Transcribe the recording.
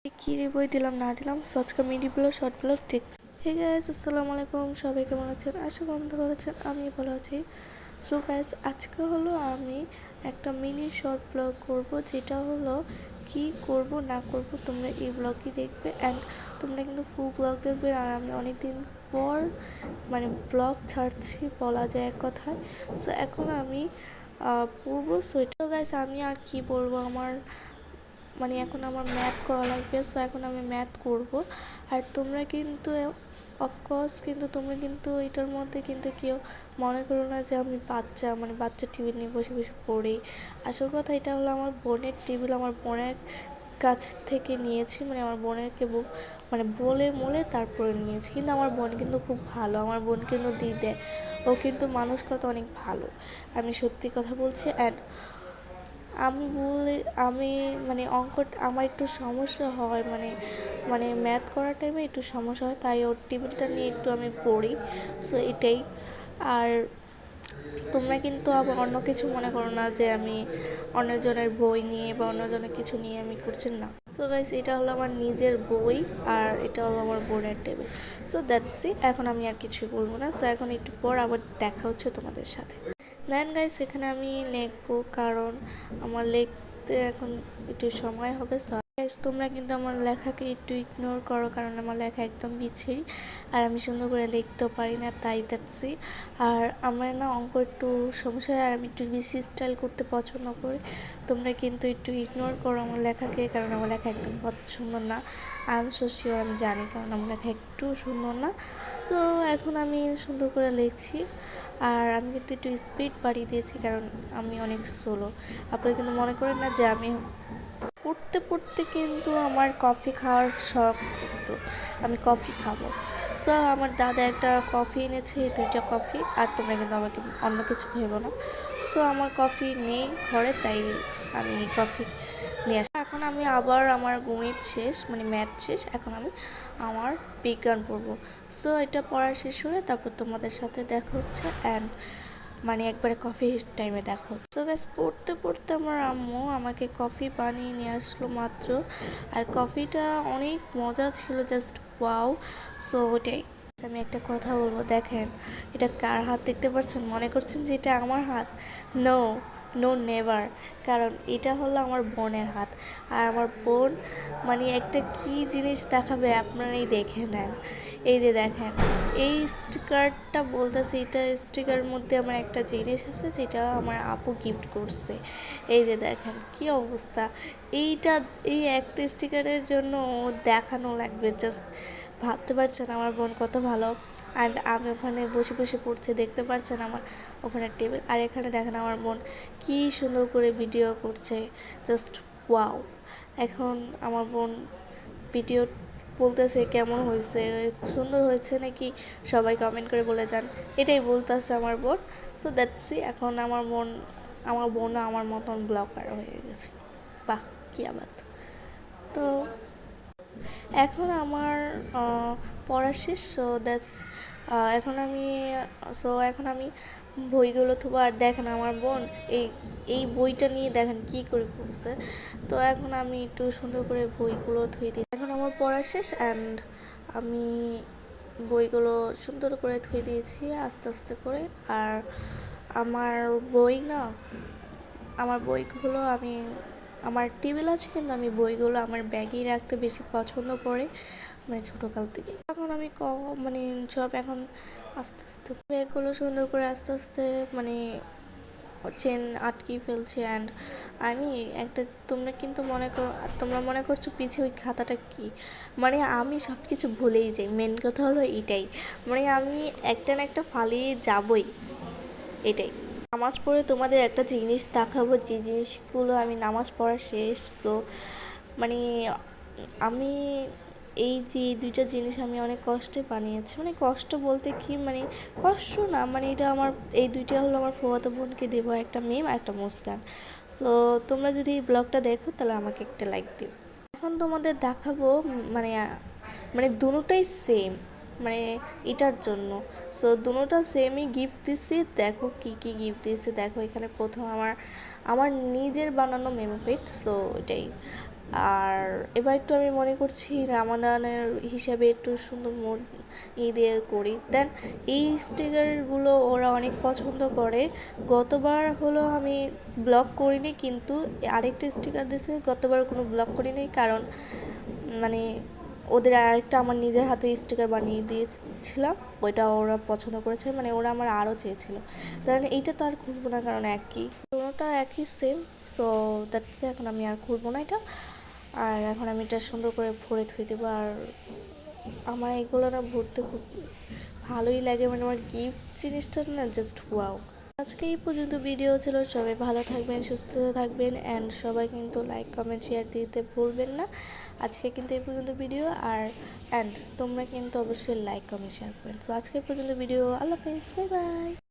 কি রে বই দিলাম না দিলাম সচকা মিডি ব্লগ শর্ট ব্লগ দেখ। হে গাইস, আসসালামু আলাইকুম। সবাই কেমন আছেন? আশা করি ভালো আছেন। আমি ভালো আছি। সো গাইস, আজকে হলো আমি একটা মিনি শর্ট ব্লগ করব, যেটা হলো কি করব না করব তোমরা এই ব্লগই দেখবে। অ্যান্ড তোমরা কিন্তু ফুল ব্লগ দেখবে। আর আমি অনেকদিন পর ব্লগ ছাড়ছি বলা যায় এক কথায়। সো এখন আমি পড়বো। সো এটা গাইস, আমি আর কি বলবো, এখন আমার ম্যাথ করা লাগবে। সো এখন আমি ম্যাথ করব। আর তোমরা কিন্তু অফকোর্স কিন্তু তোমরা কিন্তু এটার মধ্যে কিন্তু কেউ মনে করো না যে আমি বাচ্চা টেবিল নিয়ে বসে বসে পড়ি। আসল কথা এটা হলো আমার বোনের টেবিল। আমার বোনের কাছ থেকে নিয়েছি, আমার বোনেরকে বলে মলে তারপরে নিয়েছি। কিন্তু আমার বোন কিন্তু খুব ভালো, আমার বোন কিন্তু দেয়। ও কিন্তু মানুষ কত অনেক ভালো, আমি সত্যি কথা বলছি। অ্যান্ড আমি বলে আমি অঙ্ক আমার একটু সমস্যা হয়, ম্যাথ করার টাইমে একটু সমস্যা হয়, তাই ওর টেবিলটা নিয়ে একটু আমি পড়ি। সো এটাই। আর তোমরা কিন্তু আবার অন্য কিছু মনে করো না যে আমি অন্যজনের বই নিয়ে বা অন্যজনের কিছু নিয়ে আমি করছি না। সো গাইস, এটা হলো আমার নিজের বই আর এটা হলো আমার বোনের টেবিল। So that's it. এখন আমি আর কিছুই বলবো না। সো এখন একটু পর আবার দেখা হচ্ছে তোমাদের সাথে। দেন গাইস, এখানে আমি লিখবো, কারণ আমার লিখতে এখন একটু সময় হবে। গাইস, তোমরা কিন্তু আমার লেখাকে একটু ইগনোর করো, কারণ আমার লেখা একদম বিচ্ছিরি আর আমি সুন্দর করে লিখতেও পারি না, তাই যাচ্ছি। আর আমার না অঙ্ক একটু সমস্যা হয় আর আমি একটু বেশি স্টাইল করতে পছন্দ করি। তোমরা কিন্তু একটু ইগনোর করো আমার লেখাকে, কারণ আমার লেখা একদম সুন্দর না। আই এম সো শিওর, আমি জানি, কারণ আমার লেখা একটু সুন্দর না। তো এখন আমি সুন্দর করে লিখছি। আর আমি কিন্তু একটু স্পিড বাড়িয়ে দিয়েছি, কারণ আমি অনেক স্লো। আপনারা কিন্তু মনে করেন না যে আমি পড়তে পড়তে কিন্তু আমার কফি খাওয়ার শখ, একটু আমি কফি খাবো। সো আমার দাদা একটা কফি এনেছে, 2টা কফি। আর তোমরা কিন্তু আমাকে অন্য কিছু ভেবো না। সো আমার কফি নেই ঘরে, তাই আমি কফি নিয়ে আসি। এখন আমি আবার আমার গণিত শেষ, ম্যাথ শেষ। এখন আমি আমার বিজ্ঞান পড়বো। সো এটা পড়া শেষ হলে তারপর তোমাদের সাথে দেখা হচ্ছে। অ্যান্ড একবারে কফি টাইমে দেখা হচ্ছে। তো গাইস, পড়তে পড়তে আমার আম্মু আমাকে কফি বানিয়ে নিয়ে আসলো মাত্র। আর কফিটা অনেক মজা ছিল, জাস্ট ওয়াও। সো ওটাই। আমি একটা কথা বলবো, দেখেন এটা কার হাত দেখতে পাচ্ছেন? মনে করছেন যে এটা আমার হাত? No, no, never. কারণ এটা হলো আমার বোনের হাত। আর আমার বোন একটা কি জিনিস দেখাবে আপনারাই দেখে নেন। এই যে দেখেন, এই স্টিকারটা বলতেছে, এটা স্টিকারের মধ্যে আমার একটা জিনিস আছে যেটা আমার আপু গিফট করছে। এই যে দেখেন কি অবস্থা। এইটা, এই একটা স্টিকারের জন্য দেখানো লাগবে, জাস্ট ভাবতে পারছেন আমার বোন কত ভালো। অ্যান্ড আমি ওখানে বসে বসে পড়ছি, দেখতে পাচ্ছেন আমার ওখানে টেবিল। আর এখানে দেখেন আমার বোন কি সুন্দর করে ভিডিও করছে, জাস্ট ওয়াও। এখন আমার বোন ভিডিও বলতেছে কেমন হয়েছে, সুন্দর হয়েছে নাকি, সবাই কমেন্ট করে বলে যান, এটাই বলতেছে আমার বোন। সো দ্যাটসই। এখন আমার বোনও আমার মতন ব্লগার হয়ে গেছে। বাহ, কি আবাদ। তো এখন আমার পড়া শেষ। এখন আমি বইগুলো থুবো। আর দেখেন আমার বোন এই এই বইটা নিয়ে দেখেন কি করে ফুটছে। তো এখন আমি একটু সুন্দর করে বইগুলো ধুয়ে দিই। এখন আমার পড়া শেষ অ্যান্ড আমি বইগুলো সুন্দর করে ধুয়ে দিয়েছি আস্তে আস্তে করে। আর আমার বইগুলো আমার টেবিল আছে, কিন্তু আমি বইগুলো আমার ব্যাগেই রাখতে বেশি পছন্দ করি, ছোটোকাল থেকে। এখন আমি সব এখন আস্তে আস্তে ব্যাগগুলো সুন্দর করে আস্তে আস্তে চেন আটকিয়ে ফেলছি। অ্যান্ড আমি একটা, তোমরা মনে করছো পিছিয়ে ওই খাতাটা কি, আমি সব কিছু ভুলেই যাই। মেন কথা হলো এটাই, আমি একটা না একটা ফালিয়ে যাবই, এটাই। নামাজ পড়ে তোমাদের একটা জিনিস দেখাবো, যে জিনিসগুলো আমি নামাজ পড়া শেষ। তো মানে আমি এই যে 2টা জিনিস আমি অনেক কষ্টে বানিয়েছি, কষ্ট বলতে কি, কষ্ট না, এটা আমার এই 2টা হলো আমার ফুফাতো বোনকে দেবো, একটা মেম আর একটা মুস্কান। সো তোমরা যদি এই ব্লগটা দেখো তাহলে আমাকে একটা লাইক দিও। এখন তোমাদের দেখাবো মানে দুটোটাই সেম, এটার জন্য। সো দুটোটা সেমই গিফট দিচ্ছি। দেখো কি কি গিফট দিচ্ছি। দেখো এখানে প্রথম আমার নিজের বানানো মেমো পেট। সো এটাই। আর এবার একটু আমি মনে করছি রামাদানের হিসাবে একটু সুন্দর দিয়ে করি। দেন এই স্টিকারগুলো ওরা অনেক পছন্দ করে। গতবার হলো আমি ব্লগ করিনি, কিন্তু আরেকটা স্টিকার দিয়েছে, গতবার কোনো ব্লগ করিনি কারণ মানে ওদের আরেকটা আমার নিজের হাতে স্টিকার বানিয়ে দিয়েছিলাম, ওইটা ওরা পছন্দ করেছে, মানে ওরা আমার আরও চেয়েছিল। দেন এইটা তো আর খুলবো না কারণ একই, কোনোটা একই সেম। সো দ্যাটস, এখন আমি আর খুলবো না এটা। আর এখন আমি এটা সুন্দর করে ভরে ধুয়ে দেবো। আর আমার এগুলো না ভরতে খুব ভালোই লাগে, মানে আমার গিফট জিনিসটা না জাস্ট ওয়াও। আজকে এই পর্যন্ত ভিডিও ছিল। সবাই ভালো থাকবেন, সুস্থ থাকবেন, অ্যান্ড সবাই কিন্তু লাইক কমেন্ট শেয়ার দিতে ভুলবেন না। আজকে কিন্তু এই পর্যন্ত ভিডিও, আর অ্যান্ড তোমরা কিন্তু অবশ্যই লাইক কমেন্ট শেয়ার করবেন। তো আজকে এই পর্যন্ত ভিডিও, আল্লাহ হাফেজ, বাই বাই।